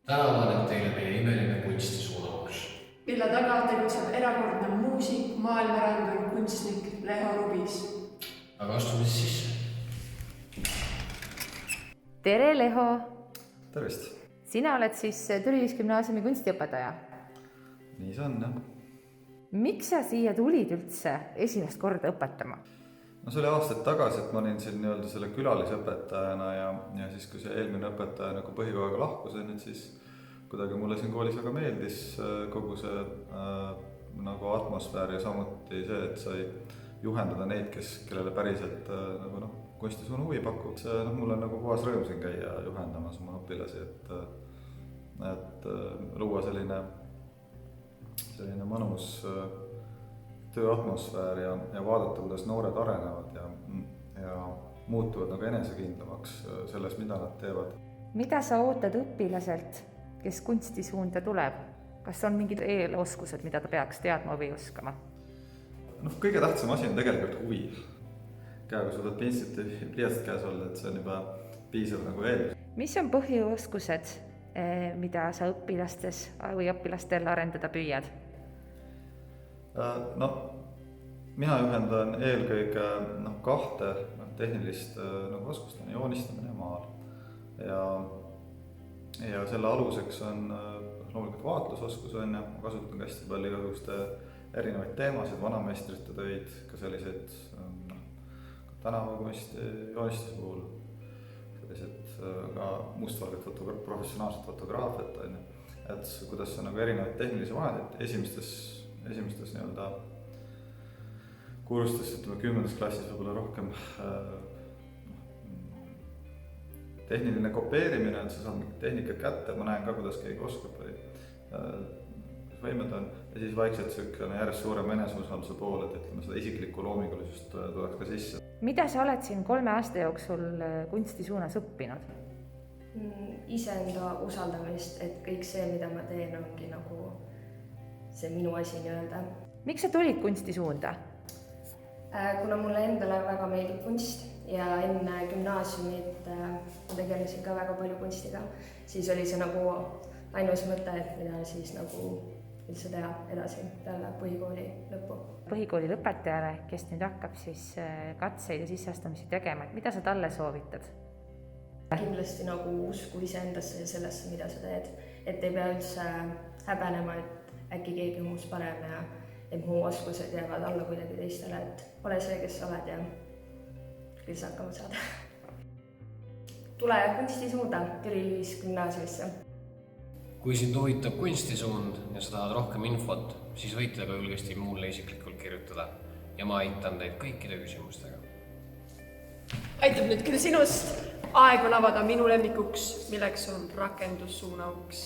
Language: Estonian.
täna loen teile meie imeline kunstisuunauks. mille taga tegutseb erakordne muusik, maailmarandur, kunstnik Leho Rubis. Aga astume siis sisse. Tere, Leho! Tervist! Sina oled siis Türi Gümnaasiumi kunstiõpetaja. Nii see on, jah. Miks sa siia tulid üldse esimest korda õpetama? No see oli aastaid tagasi, et ma olin siin nii-öelda selle külalisõpetajana ja siis, kui see eelmine õpetaja nagu põhikooliga lahkus, siis kuidagi mulle siin koolis väga meeldis kogu see nagu atmosfäär ja samuti see, et sai juhendada neid, kellele päriselt nagu kunstisuuna huvi pakub. See mul on nagu puhas rõõm siin käia juhendamas oma õpilasi, et luua selline mõnus tööatmosfäär ja vaadata, kuidas noored arenevad ja muutuvad nagu enesekindlamaks selles, mida nad teevad. Mida sa ootad õpilaselt, kes kunstisuunda tuleb? Kas on mingid eeloskused, mida ta peaks teadma või oskama? Kõige tähtsam asi on tegelikult huvi. Kui suudad pinslit ja pliiatsit käes olla, et see on juba piisav nagu eeldus. Mis on põhioskused, mida sa õpilastes või õpilastel arendada püüad? Mina juhendan eelkõige kahte tehnilist oskust, joonistamine ja maal. Ja selle aluseks on loomulikult vaatlusoskus, ma kasutan hästi palju igasuguste erinevaid teemasid, vanameistrite töid, ka selliseid tänavakunsti joonistuse puhul, sellised ka mustvalget professionaalset fotograafiat, et kuidas on erinevaid tehnilisi vahendeid esimestes nii-öelda kurstes, 10. klassis võib-olla rohkem tehniline kopeerimine, et sa saad mingit tehnikat kätte, ma näen ka, kuidas keegi oskab või võimed on, ja siis vaikselt järjest suurem eneseusalduse pool, et ütleme seda isiklikku loomingulisust tuleks ka sisse. Mida sa oled siin 3 aasta jooksul kunstisuunas õppinud? Iseenda usaldamist, et kõik see, mida ma teen, ongi nagu see minu asi nii-öelda. Miks sa tulid kunstisuunda? Kuna mulle endale väga meeldib kunst ja enne gümnaasiumit ma tegelesin ka väga palju kunstiga, siis oli see nagu ainus mõte, et mida siis nagu üldse teha edasi peale põhikooli lõppu. Põhikooli lõpetajale, kes nüüd hakkab siis katseid ja sisseastumisi tegema, mida sa talle soovitad? Kindlasti nagu usku iseendasse ja sellesse, mida sa teed, et ei pea üldse häbenema, et äkki keegi on muust parem ja et mu oskused jäävad alla kuidagi teistele, et ole see, kes sa oled ja küll sa hakkama saada. Tule kunstisuunda Türi Gümnaasiumisse. Kui sind huvitab kunstisuund ja sa tahad rohkem infot, siis võite ka julgesti mulle isiklikult kirjutada ja ma aitan teid kõikide küsimustega. Aitab nüüd küll sinust. Aeg on avada minu lemmikuks, milleks on rakendussuunauks.